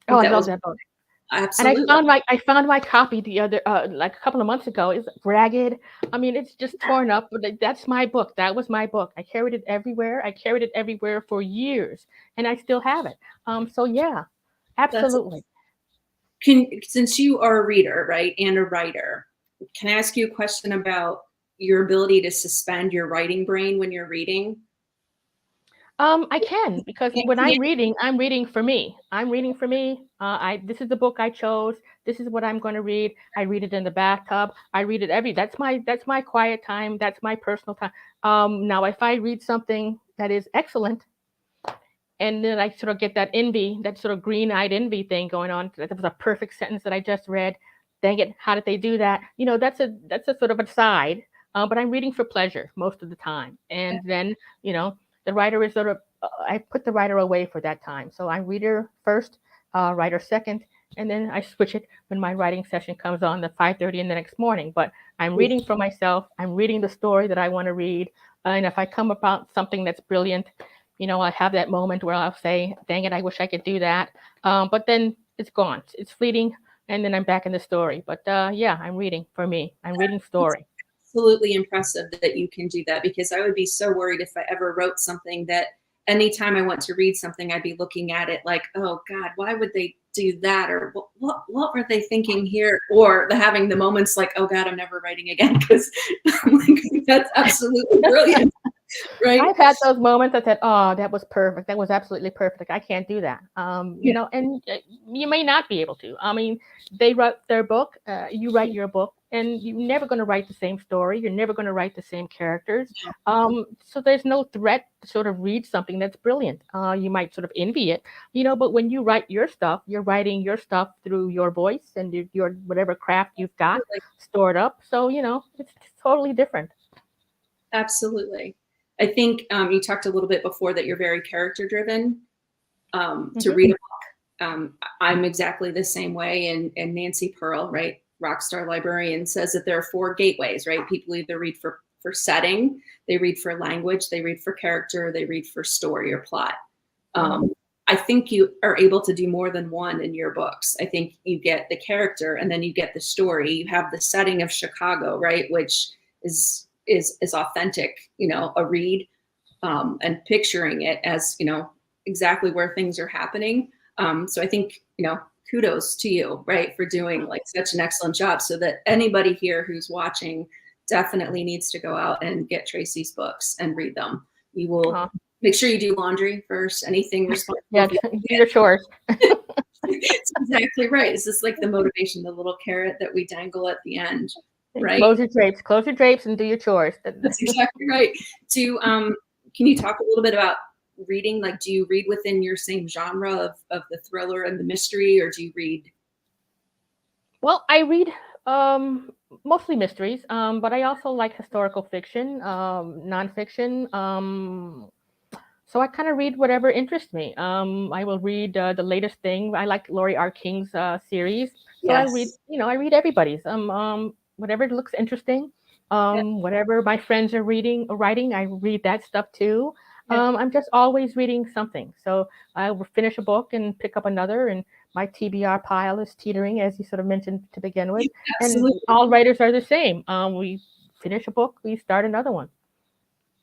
Oh, think I that love was that book. And absolutely. I found my copy the other like a couple of months ago. It's ragged. I mean, it's just torn up. But that's my book. That was my book. I carried it everywhere. I carried it everywhere for years, and I still have it. So yeah, That's absolutely. since you are a reader, right, and a writer, can I ask you a question about your ability to suspend your writing brain when you're reading? I can, because Can when you I'm reading for me. I'm reading for me. I This is the book I chose. This is what I'm going to read. I read it in the bathtub. I read it that's my quiet time. That's my personal time. Now if I read something that is excellent, and then I sort of get that envy, that sort of green-eyed envy thing going on. That was a perfect sentence that I just read. Dang it, how did they do that? That's a sort of a side. But I'm reading for pleasure most of the time, and then the writer is sort of I put the writer away for that time. So I'm reader first, writer second, and then I switch it when my writing session comes on at 5:30 in the next morning. But I'm reading for myself. I'm reading the story that I want to read, and if I come about something that's brilliant, I have that moment where I'll say, dang it, I wish I could do that. But then it's gone. It's fleeting. And then I'm back in the story. But yeah, I'm reading for me. I'm reading story. absolutely impressive that you can do that because I would be so worried if I ever wrote something that anytime I went to read something, I'd be looking at it like, oh God, why would they do that? Or what were they thinking here? Or having the moments like, oh God, I'm never writing again because I'm like, that's absolutely brilliant, right? I've had those moments. I said, "Oh, that was perfect. That was absolutely perfect. I can't do that." Yeah, And you may not be able to. I mean, they wrote their book. You write your book, and you're never going to write the same story. You're never going to write the same characters. So there's no threat to sort of read something that's brilliant. You might sort of envy it, but when you write your stuff, you're writing your stuff through your voice and your whatever craft you've got stored up. So, it's totally different. Absolutely. I think you talked a little bit before that you're very character driven to read a book. I'm exactly the same way. And Nancy Pearl, right, Rockstar Librarian, says that there are 4 gateways, right? People either read for setting, they read for language, they read for character, they read for story or plot. I think you are able to do more than one in your books. I think you get the character and then you get the story. You have the setting of Chicago, right, which is authentic, a read, and picturing it as, exactly where things are happening. So I think, kudos to you, right, for doing like such an excellent job, so that anybody here who's watching definitely needs to go out and get Tracy's books and read them. You will make sure you do laundry first, anything responsible. Yeah, do your chores. It's exactly right. This is like the motivation, the little carrot that we dangle at the end, right? Close your drapes and do your chores. That's exactly right. Can you talk a little bit about reading? Like, do you read within your same genre of the thriller and the mystery, or do you read? Well, I read mostly mysteries, but I also like historical fiction, nonfiction. So I kind of read whatever interests me. I will read the latest thing. I like Laurie R. King's series, so I read everybody's. Whatever looks interesting. Whatever my friends are reading or writing, I read that stuff too. I'm just always reading something. So I will finish a book and pick up another, and my TBR pile is teetering, as you sort of mentioned to begin with. Absolutely. And all writers are the same. We finish a book, we start another one.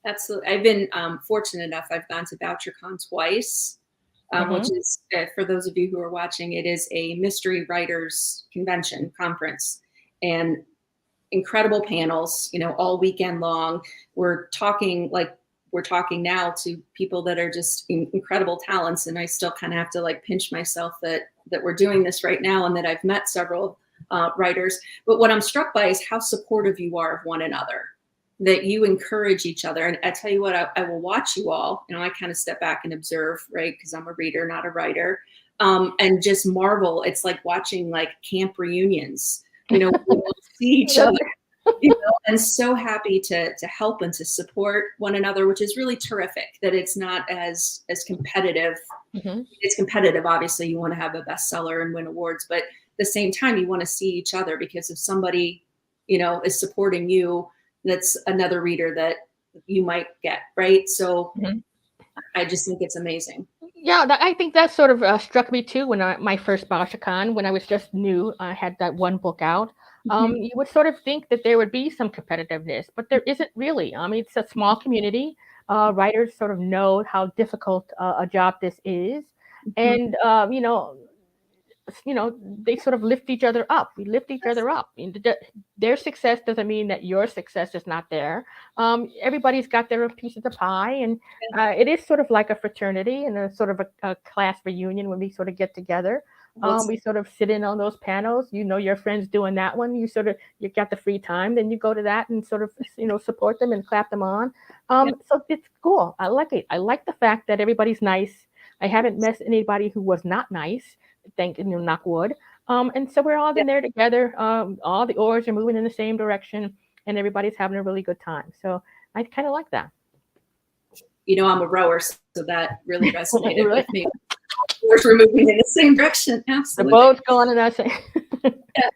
Absolutely. I've been fortunate enough. I've gone to BoucherCon twice, which is, for those of you who are watching, it is a mystery writers convention conference, and incredible panels, all weekend long. We're talking now to people that are just incredible talents. And I still kind of have to like pinch myself that we're doing this right now, and that I've met several writers. But what I'm struck by is how supportive you are of one another, that you encourage each other. And I tell you what, I will watch you all, I kind of step back and observe, right? Because I'm a reader, not a writer, and just marvel. It's like watching like camp reunions, we'll see each other, and so happy to help and to support one another, which is really terrific. That it's not as competitive. It's competitive. Obviously, you want to have a bestseller and win awards, but at the same time, you want to see each other, because if somebody, is supporting you, that's another reader that you might get, right? So I just think it's amazing. Yeah, I think that sort of struck me too when my first BoucherCon, when I was just new. I had that one book out. You would sort of think that there would be some competitiveness, but there isn't really. I mean, it's a small community. Writers sort of know how difficult a job this is, and they sort of lift each other up. We lift each other up. Their success doesn't mean that your success is not there. Everybody's got their piece of the pie, and it is sort of like a fraternity and a sort of a class reunion when we sort of get together. We sort of sit in on those panels. Your friend's doing that one. You got the free time, then you go to that and sort of support them and clap them on. So it's cool. I like it. I like the fact that everybody's nice. I haven't met anybody who was not nice. Knock wood. And so we're all in there together. All the oars are moving in the same direction, and everybody's having a really good time. So I kind of like that. I'm a rower, so that really resonated with me. Oars were moving in the same direction. Absolutely. The boat's going in that same.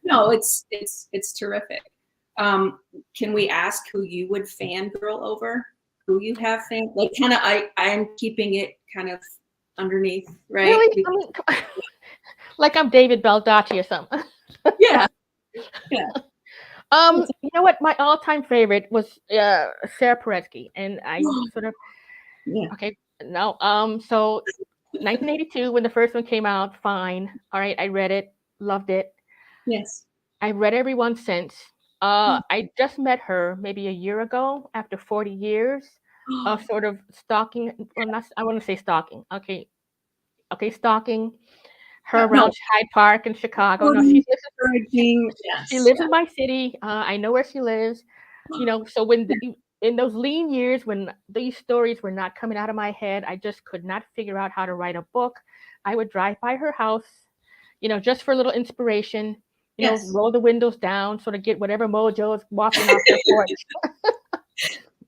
No, it's terrific. Can we ask who you would fangirl over? Who you have like kind of? I'm keeping it kind of underneath, right? Really? I mean, like I'm David Baldacci or something. Yeah. You know what? My all-time favorite was Sarah Paretsky, and I sort of okay. No. So 1982, when the first one came out, fine. All right, I read it, loved it. Yes. I've read every one since. I just met her maybe a year ago after 40 years of sort of stalking. Well, not. I want to say stalking. Okay, stalking her around Hyde Park in Chicago. No, encouraging. she Yes. lives in my city. I know where she lives. So when in those lean years when these stories were not coming out of my head, I just could not figure out how to write a book. I would drive by her house, just for a little inspiration. Yes. Roll the windows down, sort of get whatever mojo is wafting off her porch.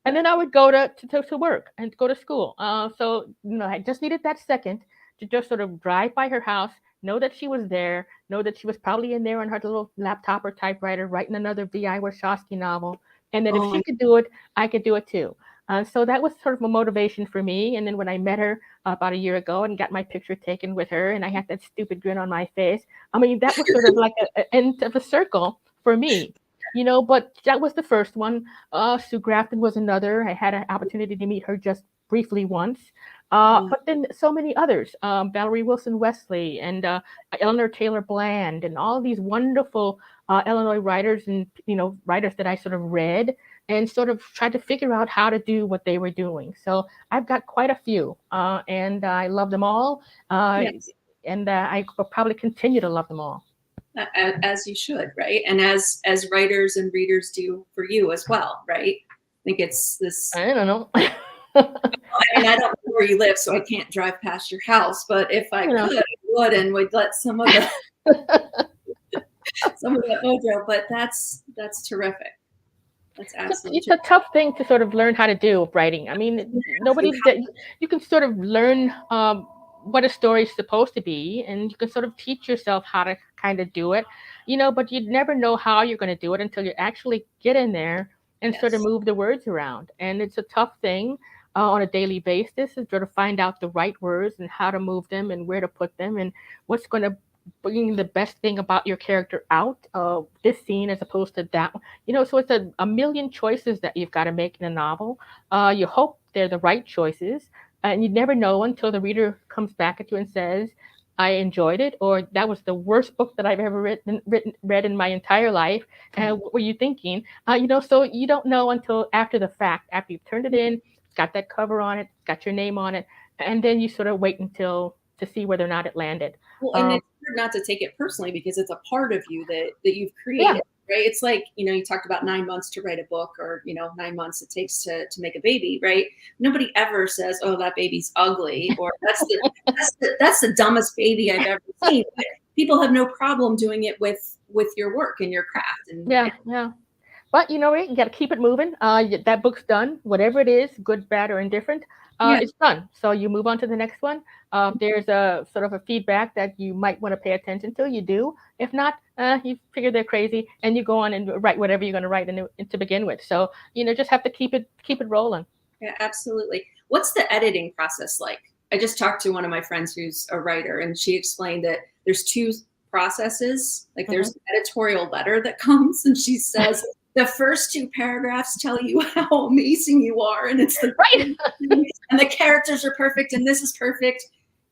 And then I would go to work and go to school. I just needed that second to just sort of drive by her house, know that she was there, know that she was probably in there on her little laptop or typewriter writing another V.I. Warshawski novel, and that if she could do it, I could do it too. So that was sort of a motivation for me. And then when I met her about a year ago and got my picture taken with her, and I had that stupid grin on my face, I mean, that was sort of like an end of a circle for me. But that was the first one. Sue Grafton was another. I had an opportunity to meet her just briefly once. But then so many others, Valerie Wilson Wesley and Eleanor Taylor Bland, and all these wonderful Illinois writers and writers that I sort of read and sort of tried to figure out how to do what they were doing. So I've got quite a few, and I love them all, Yes. and I will probably continue to love them all. As you should, right? And as writers and readers do for you as well, right? I think it's this. I don't know. I mean, I don't know where you live, so I can't drive past your house. But if I could, I would, and would let some of the mojo. But that's terrific. That's absolutely. It's a tough thing to sort of learn how to do writing. I mean, you can sort of learn what a story is supposed to be, and you can sort of teach yourself how to kind of do it, but you'd never know how you're going to do it until you actually get in there and sort of move the words around. And it's a tough thing on a daily basis to sort of find out the right words and how to move them and where to put them and what's going to bring the best thing about your character out of this scene as opposed to that one. So it's a million choices that you've got to make in a novel. You hope they're the right choices, and you never know until the reader comes back at you and says, I enjoyed it, or that was the worst book that I've ever read in my entire life. And what were you thinking? So you don't know until after the fact, after you've turned it in, got that cover on it, got your name on it, and then you sort of wait until to see whether or not it landed. Well, and it's hard not to take it personally because it's a part of you that you've created, right? It's like, you talked about 9 months to write a book, or 9 months it takes to make a baby, right? Nobody ever says, "Oh, that baby's ugly," or that's the dumbest baby I've ever seen. But people have no problem doing it with your work and your craft. And yeah. But you got to keep it moving. That book's done. Whatever it is, good, bad, or indifferent, it's done. So you move on to the next one. There's a sort of a feedback that you might want to pay attention to. You do. If not, you figure they're crazy, and you go on and write whatever you're going to write to begin with. So just have to keep it rolling. Yeah, absolutely. What's the editing process like? I just talked to one of my friends who's a writer, and she explained that there's 2 processes. Like there's an editorial letter that comes, and she says the first 2 paragraphs tell you how amazing you are, and it's the right, and the characters are perfect, and this is perfect.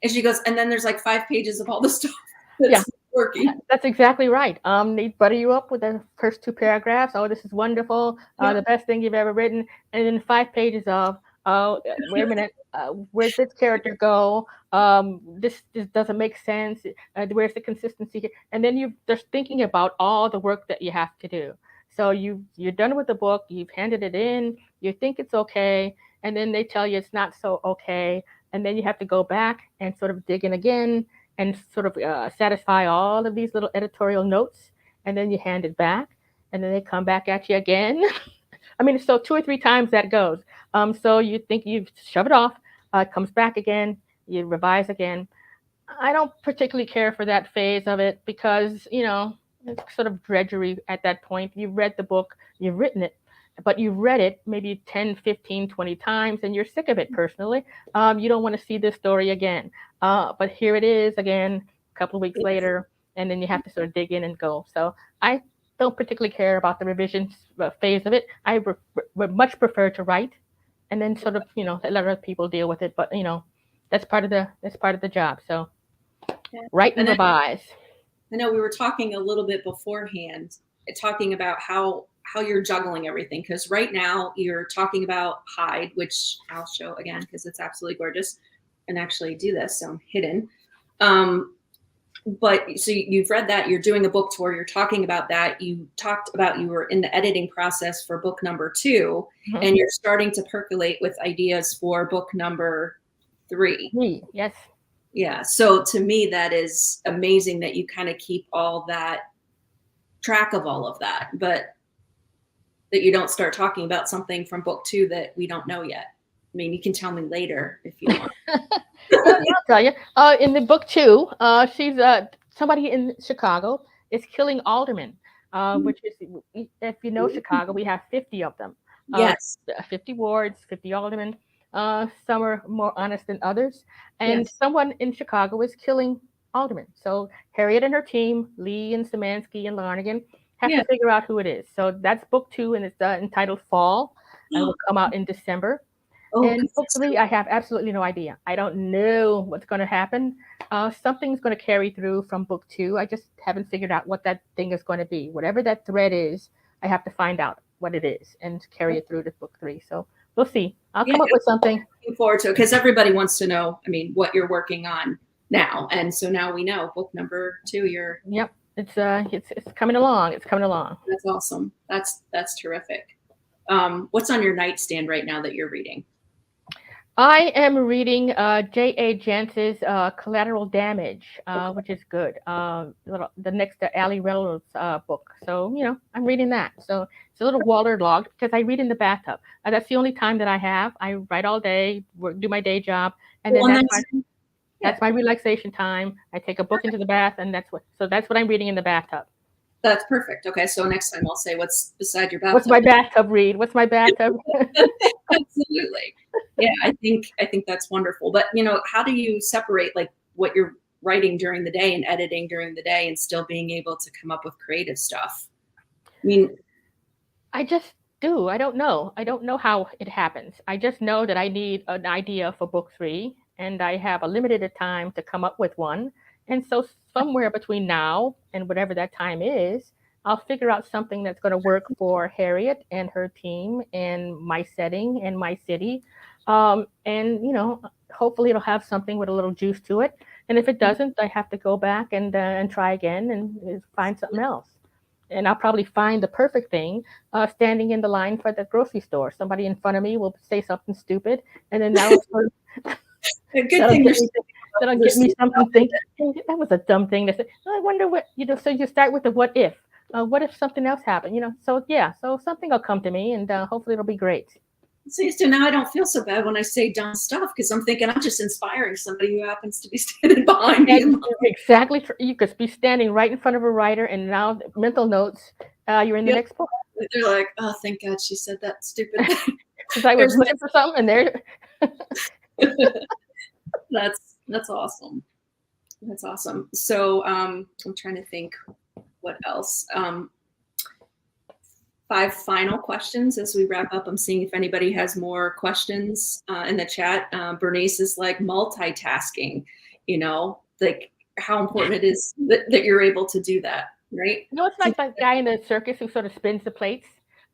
And she goes, and then there's like 5 pages of all the stuff that's working. That's exactly right. They butter you up with the first 2 paragraphs. Oh, this is wonderful. The best thing you've ever written. And then 5 pages of, oh, wait a minute. Where's this character go? This doesn't make sense. Where's the consistency here? And then you're just thinking about all the work that you have to do. So you're done with the book. You've handed it in. You think it's okay. And then they tell you it's not so okay. And then you have to go back and sort of dig in again and sort of satisfy all of these little editorial notes, and then you hand it back, and then they come back at you again. I mean, so 2 or 3 times that goes. So you think you shove it off, it comes back again, you revise again. I don't particularly care for that phase of it because, it's sort of drudgery at that point. You've read the book, you've written it, but you've read it maybe 10, 15, 20 times, and you're sick of it personally. You don't want to see this story again. But here it is again, a couple of weeks later, and then you have to sort of dig in and go. So I don't particularly care about the revision phase of it. I would much prefer to write and then sort of, let other people deal with it. But, that's part of the job. So write and revise. I know we were talking a little bit beforehand, talking about how you're juggling everything, because right now you're talking about Hyde, which I'll show again because it's absolutely gorgeous, and actually do this, so I'm hidden. But so you've read that, you're doing a book tour, you're talking about that. You talked about you were in the editing process for book number 2, Mhm. and you're starting to percolate with ideas for book number 3. Yes. Yeah. So to me, that is amazing that you kind of keep all that track of all of that, but that you don't start talking about something from book 2 that we don't know yet. I mean, you can tell me later if you want. Yeah, I'll tell you. In the book 2, she's somebody in Chicago is killing aldermen, which is, if you know Chicago, we have 50 of them. Uh, Yes. 50 wards, 50 aldermen. Some are more honest than others, and Yes. someone in Chicago is killing aldermen. So Harriet and her team, Lee and Szymanski and Larnigan, have Yeah. to figure out who it is. So that's book 2, and it's entitled Fall, and will come out in December. Oh, And good book for 3, I have absolutely no idea. I don't know what's going to happen. Something's going to carry through from book 2. I just haven't figured out what that thing is going to be. Whatever that thread is, I have to find out what it is and carry it through to book 3. So we'll see. I'll Yeah, come up with something. looking forward to it because everybody wants to know, I mean, what you're working on now. And so now we know book number 2, Yep, it's coming along. It's coming along. that's awesome. That's terrific. What's on your nightstand right now that you're reading? I am reading J.A. Jance's Collateral Damage, Okay. which is good. The next Ali Reynolds book. So, I'm reading that. So it's a little waterlogged because I read in the bathtub. That's the only time that I have. I write all day, do my day job, and then Well, and yeah, that's my relaxation time. I take a book into the bath, and that's what I'm reading in the bathtub. that's perfect. Okay, so next time I'll say what's beside your What's bathtub. my bathtub read? What's my bathtub? Absolutely. Yeah, I think that's wonderful. But how do you separate like what you're writing during the day and editing during the day and still being able to come up with creative stuff? I mean, I just do. I don't know. I don't know how it happens. I just know that I need an idea for book 3, and I have a limited time to come up with one. And so, somewhere between now and whatever that time is, I'll figure out something that's going to work for Harriet and her team and my setting and my city. And, hopefully it'll have something with a little juice to it. And if it doesn't, I have to go back and try again and find something else. And I'll probably find the perfect thing standing in the line for the grocery store. Somebody in front of me will say something stupid, and then a good that'll thing get there's me that'll get me something thinking. Hey, that was a dumb thing to say. I wonder what. So you start with the what if. What if something else happened? So yeah, so something will come to me, and hopefully it'll be great. See, so now I don't feel so bad when I say dumb stuff because I'm thinking I'm just inspiring somebody who happens to be standing behind me. And exactly, you could be standing right in front of a writer, and now mental notes. You're in the Yep. next book. They're like, oh, thank God she said that stupid thing. Because I was looking for something, and there. That's awesome. That's awesome. So I'm trying to think what else. 5 final questions as we wrap up. I'm seeing if anybody has more questions in the chat. Bernice is like multitasking, like how important it is that you're able to do that, right? It's like that guy in the circus who sort of spins the plates.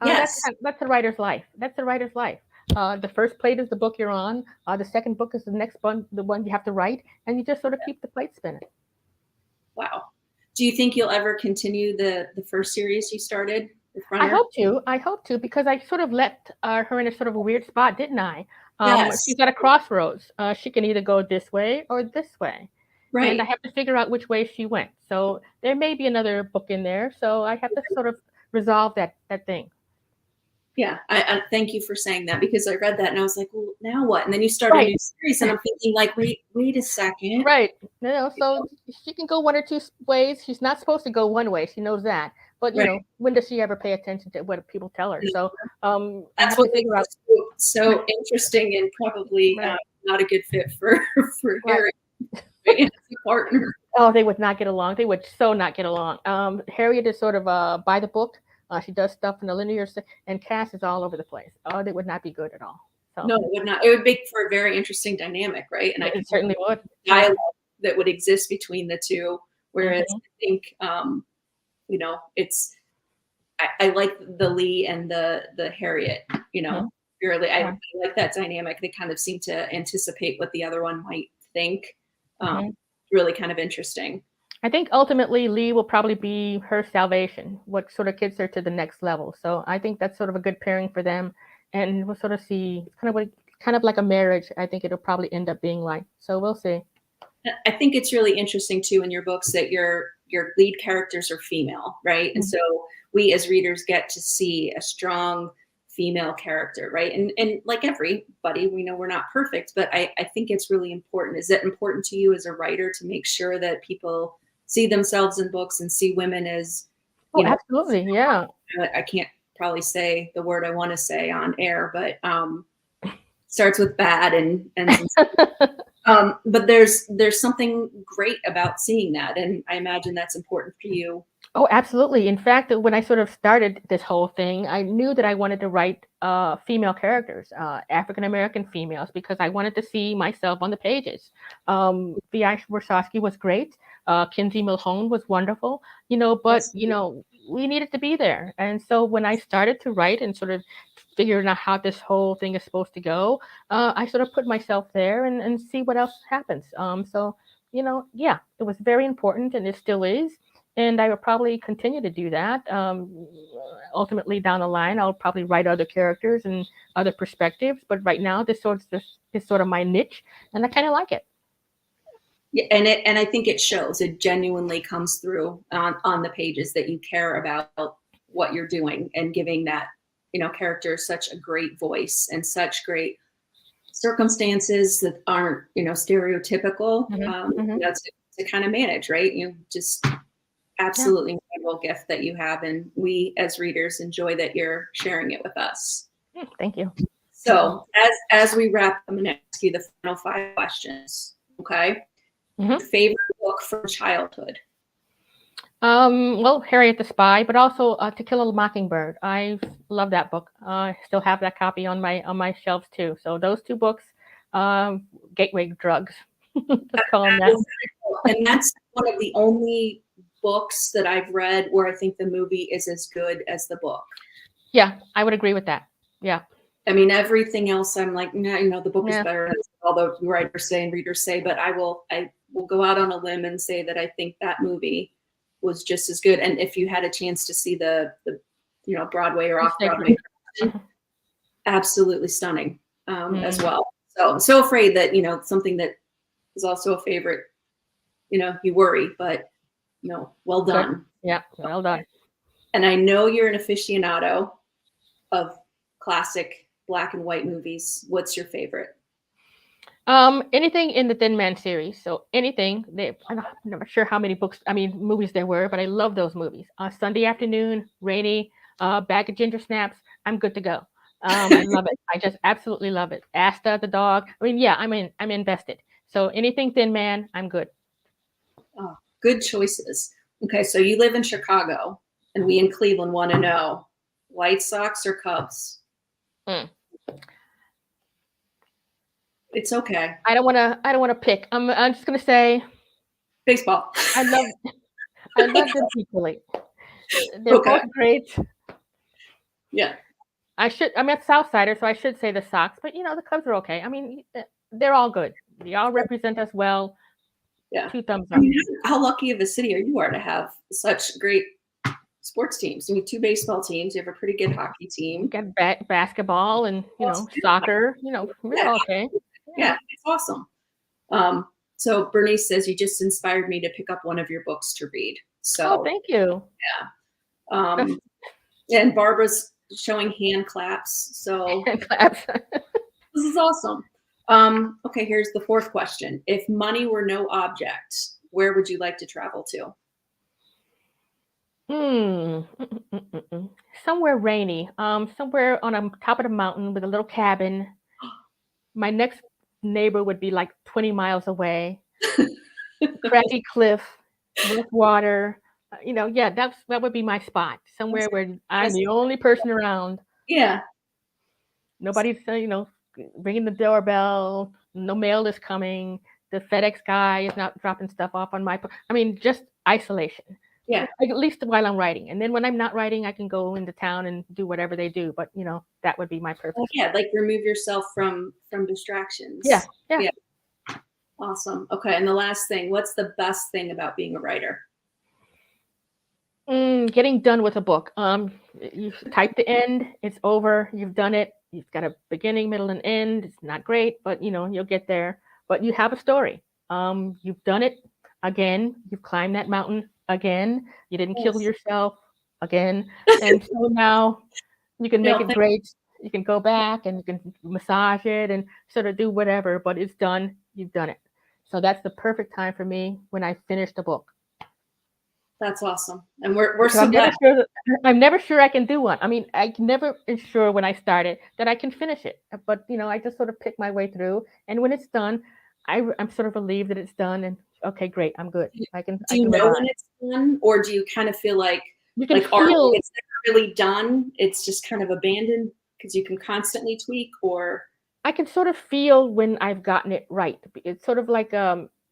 Yes. That's the writer's life. That's the writer's life. The first plate is the book you're on. The second book is the next one, the one you have to write, and you just sort of keep the plate spinning. Wow. Do you think you'll ever continue the first series you started with Runner? I hope to, because I sort of left her in a sort of a weird spot, didn't I? Yes. She's at a crossroads. She can either go this way or this way. Right. And I have to figure out which way she went. So there may be another book in there. So I have to sort of resolve that thing. Yeah, I thank you for saying that because I read that and I was like, well, now what? And then you start a new series and I'm thinking like, wait a second. Right. So she can go one or two ways. She's not supposed to go one way. She knows that. But when does she ever pay attention to what people tell her? So that's what makes it so interesting and probably not a good fit for Harriet as a partner. Oh, they would not get along. They would so not get along. Harriet is sort of by the book. She does stuff in the linear, and Cass is all over the place. Oh, they would not be good at all. So. No, it would not. It would make for a very interesting dynamic, right? And it certainly would. Dialogue that would exist between the two. Whereas I think, it's I like the Lee and the Harriet. Purely, I like that dynamic. They kind of seem to anticipate what the other one might think. Really kind of interesting. I think ultimately Lee will probably be her salvation, what sort of gets her to the next level. So I think that's sort of a good pairing for them, and we'll sort of see kind of like a marriage. I think it'll probably end up being like. So we'll see. I think it's really interesting too in your books that your lead characters are female, right? And so we as readers get to see a strong female character, right? And like everybody, we know we're not perfect, but I think it's really important. Is it important to you as a writer to make sure that people see themselves in books and see women as, Oh, absolutely, yeah. I can't probably say the word I want to say on air, but starts with bad and ends in but there's something great about seeing that, and I imagine that's important for you. Oh, absolutely. In fact, when I sort of started this whole thing, I knew that I wanted to write female characters, African American females, because I wanted to see myself on the pages. V.I. Warshawski was great. Kinsey Milhone was wonderful, but, we needed to be there. And so when I started to write and sort of figuring out how this whole thing is supposed to go, I sort of put myself there and see what else happens. So, yeah, it was very important, and it still is. And I will probably continue to do that. Ultimately, down the line, I'll probably write other characters and other perspectives. But right now, this is sort of my niche, and I kind of like it. Yeah, and I think it shows. It genuinely comes through on the pages that you care about what you're doing and giving that character such a great voice and such great circumstances that aren't stereotypical. To kind of manage, right? Just absolutely incredible gift that you have, and we as readers enjoy that you're sharing it with us. Thank you. So as we wrap, I'm going to ask you the final 5 questions. Okay. Favorite book from childhood? Well, Harriet the Spy, but also To Kill a Mockingbird. I love that book. I still have that copy on my shelves too. So those 2 books, gateway drugs. Let's call them that. And that's one of the only books that I've read where I think the movie is as good as the book. Yeah, I would agree with that. Yeah. I mean, everything else, I'm like, no, the book is better, as all the writers say and readers say. But I will go out on a limb and say that I think that movie was just as good. And if you had a chance to see the Broadway or off Broadway, absolutely stunning as well. So I'm so afraid that something that is also a favorite, you worry, but well done. Good. Yeah, well done. And I know you're an aficionado of classic black and white movies. What's your favorite? Anything in the Thin Man series. So anything. I'm not sure how many movies there were, but I love those movies. Sunday Afternoon, Rainy, Bag of Ginger Snaps. I'm good to go. I love it. I just absolutely love it. Asta the dog. I mean, yeah, I'm invested. So anything Thin Man, I'm good. Oh, good choices. Okay, so you live in Chicago, and we in Cleveland want to know: White Sox or Cubs? It's okay. I don't want to pick. I'm just gonna say baseball. I love them equally. They're both great. Yeah. I'm a Southsider, so I should say the Sox, but the Cubs are okay. I mean, they're all good. They all represent us well. Yeah. 2 thumbs up. I mean, how lucky of a city you are to have such great sports teams. I mean, 2 baseball teams. You have a pretty good hockey team. You got basketball and soccer. We're okay. Yeah, it's awesome. So Bernice says you just inspired me to pick up one of your books to read. So thank you. Yeah. And Barbara's showing hand claps. So hand claps. This is awesome. Okay, here's the 4th question. If money were no object, where would you like to travel to? Somewhere rainy. Somewhere on a top of the mountain with a little cabin. My next neighbor would be like 20 miles away. Craggy cliff, with water. That would be my spot. Somewhere where I'm the only person around. Yeah. Nobody's ringing the doorbell. No mail is coming. The FedEx guy is not dropping stuff off on my. Just isolation. Yeah. At least while I'm writing, and then when I'm not writing, I can go into town and do whatever they do. But that would be my purpose. Yeah, like remove yourself from distractions. Yeah. Well, Awesome. Okay. And the last thing, what's the best thing about being a writer? Getting done with a book. You type the end, it's over, you've done it. You've got a beginning, middle, and end. It's not great, but you'll get there. But you have a story. You've done it again. You've climbed that mountain again. You didn't kill yourself again, and so now you can make it great. You can go back and you can massage it and sort of do whatever, but it's done. You've done it. So that's the perfect time for me when I finish the book. That's awesome. And we're so glad. I'm never sure I can do one. I mean, I never ensure when I start it that I can finish it. But, I just sort of pick my way through. And when it's done, I'm sort of relieved that it's done. And okay, great, I'm good. Do you know when it's done? Or do you kind of feel like, you can feel it's never really done? It's just kind of abandoned because you can constantly tweak, or? I can sort of feel when I've gotten it right. It's sort of like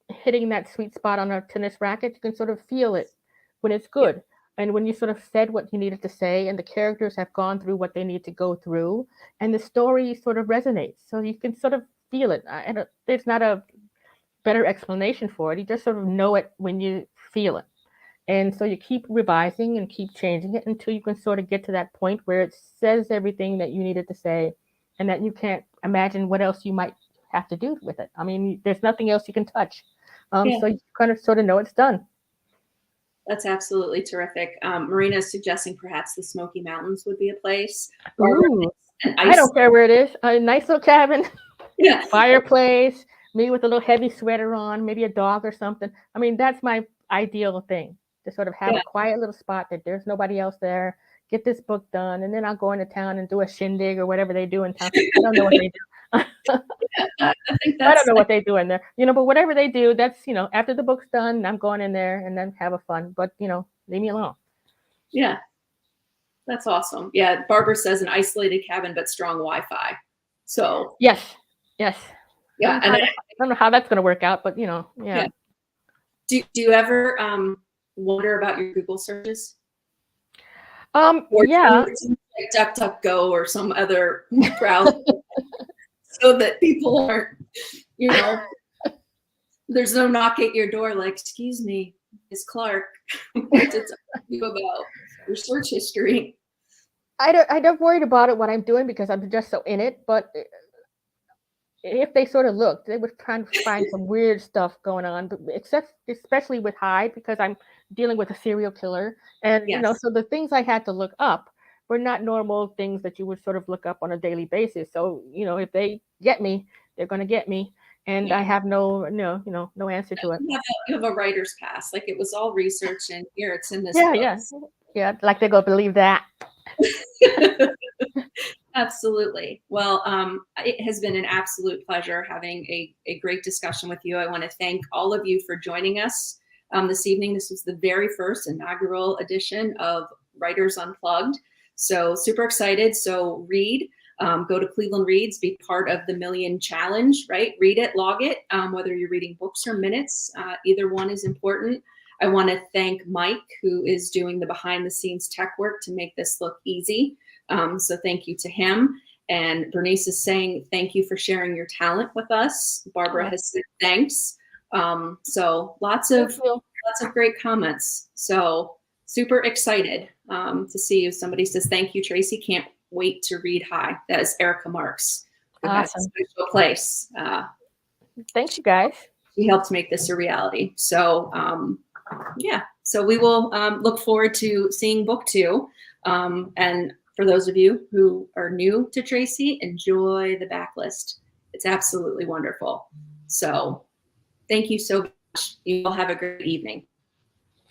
hitting that sweet spot on a tennis racket. You can sort of feel it when it's good. Yeah. And when you sort of said what you needed to say and the characters have gone through what they need to go through and the story sort of resonates. So you can sort of feel it. There's not a better explanation for it. You just sort of know it when you feel it. And so you keep revising and keep changing it until you can sort of get to that point where it says everything that you needed to say and that you can't imagine what else you might have to do with it. I mean, there's nothing else you can touch. So you kind of sort of know it's done. That's absolutely terrific. Marina is suggesting perhaps the Smoky Mountains would be a place. Ooh, I don't care where it is. A nice little cabin, fireplace, me with a little heavy sweater on, maybe a dog or something. I mean, that's my ideal thing, to sort of have a quiet little spot that there's nobody else there, get this book done, and then I'll go into town and do a shindig or whatever they do in town. I don't know what they do. I don't know what they do in there, but whatever they do, that's, after the book's done, I'm going in there and then have a fun, but, leave me alone. Yeah. That's awesome. Yeah. Barbara says an isolated cabin, but strong Wi-Fi. So. Yes. Yeah. I don't know how that's going to work out, but, yeah. Do you ever wonder about your Google searches? Or yeah. Like DuckDuckGo or some other browser. So that people aren't, there's no knock at your door like, excuse me, Ms. Clark, what to talk to you about your search history? I don't worry about it what I'm doing because I'm just so in it, but if they sort of looked, they would try to find some weird stuff going on, especially with Hyde, because I'm dealing with a serial killer. And, so the things I had to look up were not normal things that you would sort of look up on a daily basis. So, if they get me, they're going to get me. And I have no answer to it. You have a writer's pass. Like, it was all research and here it's in this book. Yeah. Like they're going to believe that. Absolutely. Well, it has been an absolute pleasure having a great discussion with you. I want to thank all of you for joining us this evening. This was the very first inaugural edition of Writers Unplugged. So super excited. So read, go to Cleveland Reads, be part of the Million Challenge, right? Read it, log it, whether you're reading books or minutes, either one is important. I want to thank Mike, who is doing the behind the scenes tech work to make this look easy. So thank you to him. And Bernice is saying, thank you for sharing your talent with us. Barbara has said thanks. So lots of great comments. So super excited to see you. Somebody says, thank you, Tracy. Can't wait to read High. That is Erica Marks. Awesome. Special place. Thanks, you guys. She helped make this a reality. So so we will look forward to seeing book 2. And for those of you who are new to Tracy, enjoy the backlist. It's absolutely wonderful. So thank you so much. You all have a great evening.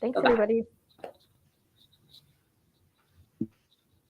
Thanks, everybody.